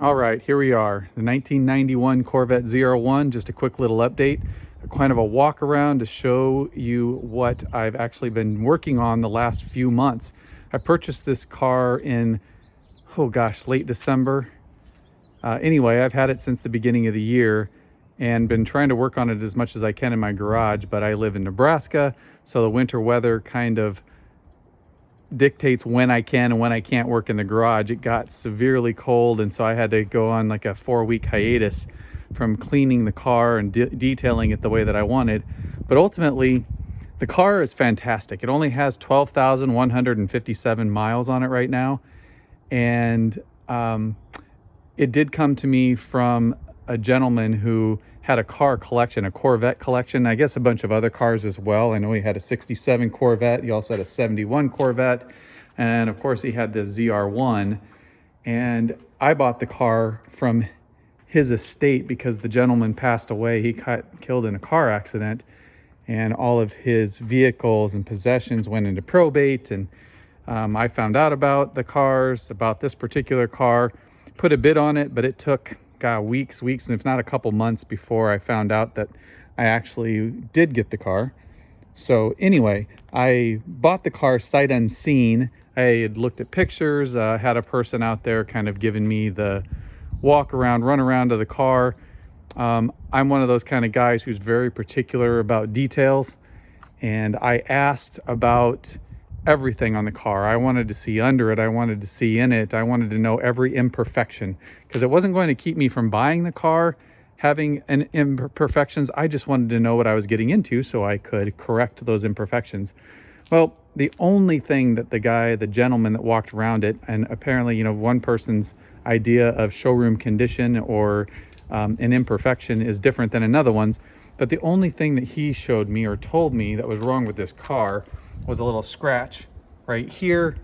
All right, here we are, the 1991 Corvette ZR-1. Just a quick little update, kind of a walk around to show you what I've actually been working on the last few months. I purchased this car in, oh gosh, late December. Anyway, I've had it since the beginning of the year and been trying to work on it as much as I can in my garage, but I live in Nebraska, so the winter weather kind of dictates when I can and when I can't work in the garage. It got severely cold, and so I had to go on like a 4-week hiatus from cleaning the car and detailing it the way that I wanted. But ultimately, the car is fantastic. It only has 12,157 miles on it right now, and it did come to me from a gentleman who had a car collection, a Corvette collection, I guess a bunch of other cars as well. I know he had a 67 Corvette, he also had a 71 Corvette, and of course he had the ZR-1. And I bought the car from his estate because the gentleman passed away. He got killed in a car accident, and all of his vehicles and possessions went into probate. And I found out about the cars, about this particular car, put a bid on it, but it took weeks, and if not a couple months before I found out that I actually did get the car. So anyway, I bought the car sight unseen. I had looked at pictures, had a person out there kind of giving me the walk around, run around of the car. I'm one of those kind of guys who's very particular about details, and I asked about everything on the car. I wanted to see under it, I wanted to see in it, I wanted to know every imperfection, because it wasn't going to keep me from buying the car having an imperfections. I just wanted to know what I was getting into so I could correct those imperfections. Well, the only thing that the gentleman that walked around it, and apparently, you know, one person's idea of showroom condition or an imperfection is different than another one's, but the only thing that he showed me or told me that was wrong with this car was a little scratch right here,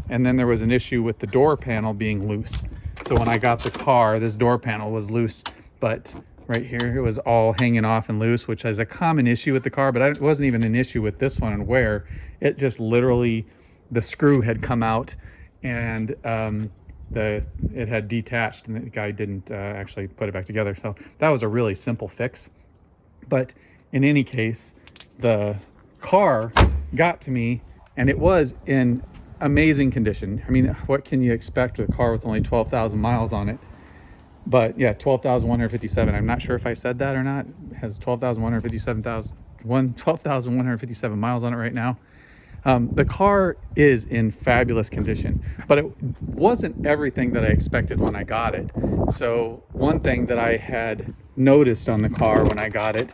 and then there was an issue with the door panel being loose. So when I got the car, this door panel was loose, but right here it was all hanging off and loose, which is a common issue with the car, but it wasn't even an issue with this one, and where it just literally, the screw had come out and it had detached, and the guy didn't actually put it back together. So that was a really simple fix. But in any case, the car got to me, and it was in amazing condition. I mean, what can you expect with a car with only 12,000 miles on it? But yeah, 12,157. I'm not sure if I said that or not. It has 12,157 miles on it right now. The car is in fabulous condition, but it wasn't everything that I expected when I got it. So one thing that I had noticed on the car when I got it,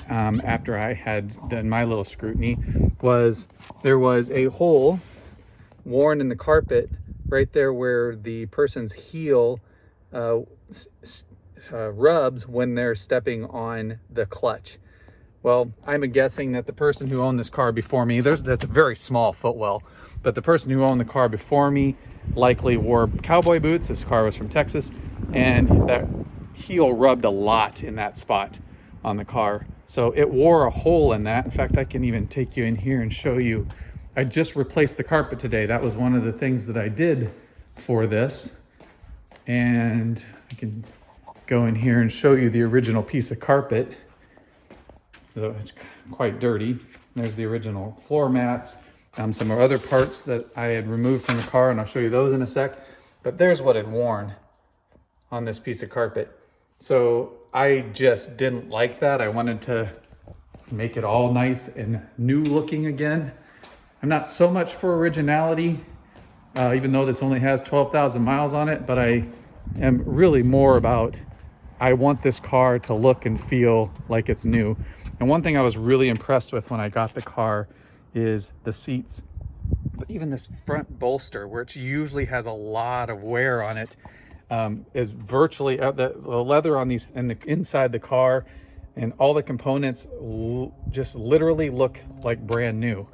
after I had done my little scrutiny, was there was a hole worn in the carpet right there where the person's heel rubs when they're stepping on the clutch. Well, I'm guessing that the person who owned this car before me, that's a very small footwell, but the person who owned the car before me likely wore cowboy boots. This car was from Texas, and that heel rubbed a lot in that spot on the car. So it wore a hole in that. In fact, I can even take you in here and show you. I just replaced the carpet today. That was one of the things that I did for this. And I can go in here and show you the original piece of carpet. So it's quite dirty. There's the original floor mats, some other parts that I had removed from the car, and I'll show you those in a sec. But there's what had worn on this piece of carpet. So I just didn't like that. I wanted to make it all nice and new looking again. I'm not so much for originality, even though this only has 12,000 miles on it, but I am really more about, I want this car to look and feel like it's new. And one thing I was really impressed with when I got the car is the seats. But even this front bolster, which usually has a lot of wear on it, is virtually the leather on these and the inside the car and all the components just literally look like brand new.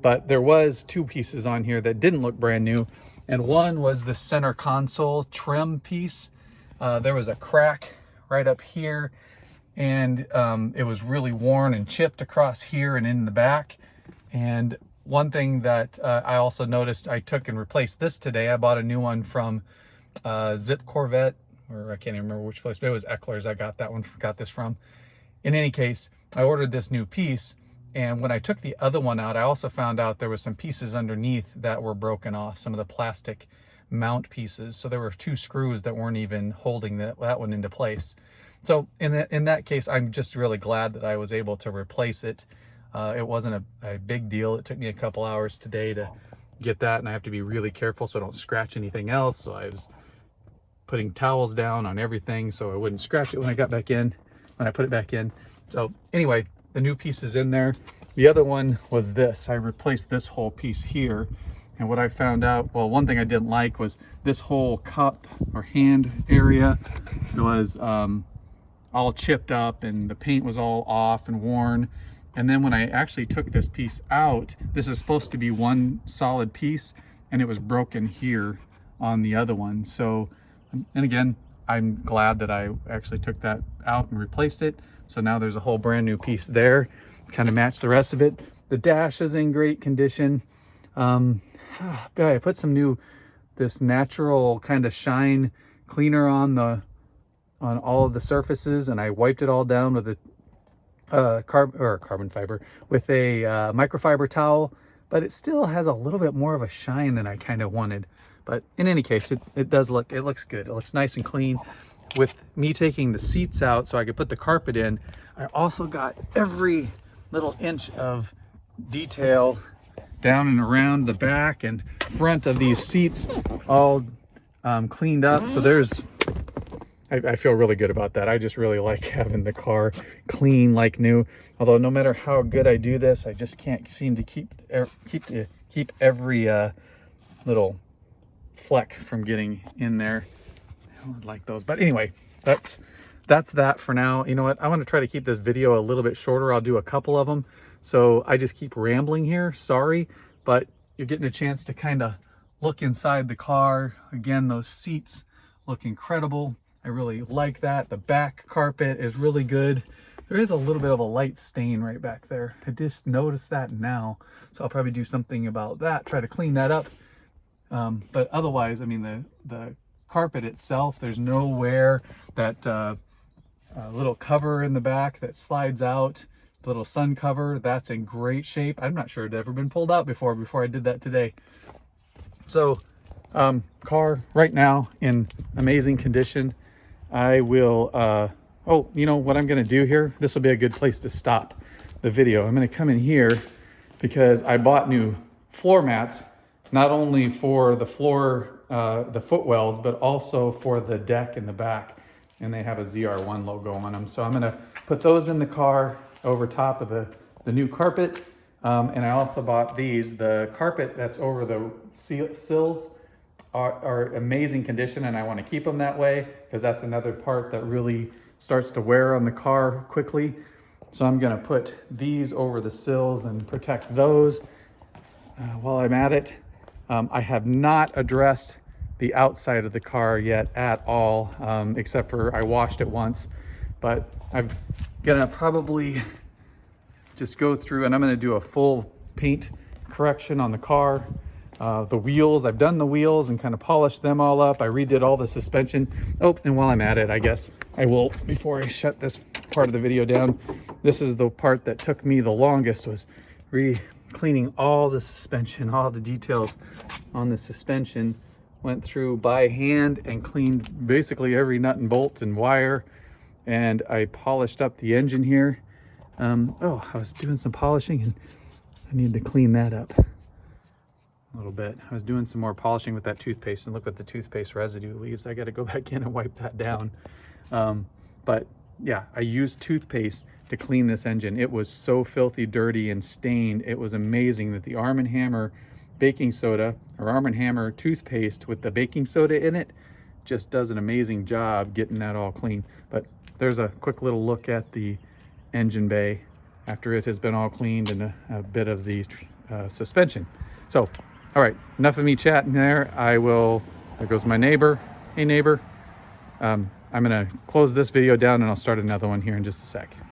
But there was two pieces on here that didn't look brand new, and one was the center console trim piece. There was a crack right up here, and it was really worn and chipped across here and in the back. And one thing that I also noticed, I took and replaced this today. I bought a new one from Corvette or I can't even remember which place, but it was Eckler's. I got this from. In any case, I ordered this new piece, and when I took the other one out, I also found out there was some pieces underneath that were broken off, some of the plastic mount pieces. So there were 2 screws that weren't even holding that one into place. So in that case, I'm just really glad that I was able to replace it. It wasn't a big deal. It took me a couple hours today to get that, and I have to be really careful so I don't scratch anything else. So I was putting towels down on everything so I wouldn't scratch it when I put it back in. So anyway, the new piece is in there. The other one was this. I replaced this whole piece here. And what I found out, well, one thing I didn't like was this whole cup or hand area was all chipped up, and the paint was all off and worn. And then when I actually took this piece out, this is supposed to be one solid piece, and it was broken here on the other one. So, and again, I'm glad that I actually took that out and replaced it. So now there's a whole brand new piece there, kind of match the rest of it. The dash is in great condition. I put this natural kind of shine cleaner on all of the surfaces, and I wiped it all down with a carbon fiber with a microfiber towel, but it still has a little bit more of a shine than I kind of wanted. But in any case, it looks good. It looks nice and clean. With me taking the seats out so I could put the carpet in, I also got every little inch of detail down and around the back and front of these seats all cleaned up. So I feel really good about that. I just really like having the car clean like new. Although no matter how good I do this, I just can't seem to keep every little fleck from getting in there. I would like those. But anyway, that's that for now. You know what? I want to try to keep this video a little bit shorter. I'll do a couple of them. So I just keep rambling here. Sorry, but you're getting a chance to kind of look inside the car. Again, those seats look incredible. I really like that. The back carpet is really good. There is a little bit of a light stain right back there. I just noticed that now. So I'll probably do something about that, try to clean that up. But otherwise, I mean, the carpet itself, there's nowhere that little cover in the back that slides out. The little sun cover, that's in great shape. I'm not sure it had ever been pulled out before I did that today. So car right now in amazing condition. I will oh, you know what I'm gonna do here? This will be a good place to stop the video. I'm gonna come in here because I bought new floor mats, not only for the floor, the footwells, but also for the deck in the back. And they have a ZR-1 logo on them. So I'm gonna put those in the car over top of the new carpet. And I also bought these. The carpet that's over the sills are amazing condition, and I want to keep them that way because that's another part that really starts to wear on the car quickly. So I'm going to put these over the sills and protect those while I'm at it. I have not addressed the outside of the car yet at all, except for I washed it once. But I'm going to probably just go through and I'm going to do a full paint correction on the car. The wheels, I've done the wheels and kind of polished them all up. I redid all the suspension. Oh, and while I'm at it, I guess I will, before I shut this part of the video down, this is the part that took me the longest, was cleaning all the suspension, all the details on the suspension. Went through by hand and cleaned basically every nut and bolt and wire. And I polished up the engine here. Oh, I was doing some polishing and I need to clean that up a little bit. I was doing some more polishing with that toothpaste, and look what the toothpaste residue leaves. I got to go back in and wipe that down. But yeah, I used toothpaste to clean this engine. It was so filthy dirty and stained. It was amazing that the Arm & Hammer baking soda, or Arm & Hammer toothpaste with the baking soda in it, just does an amazing job getting that all clean. But there's a quick little look at the engine bay after it has been all cleaned, and a bit of the suspension. So, all right, enough of me chatting there. There goes my neighbor. Hey neighbor. I'm gonna close this video down and I'll start another one here in just a sec.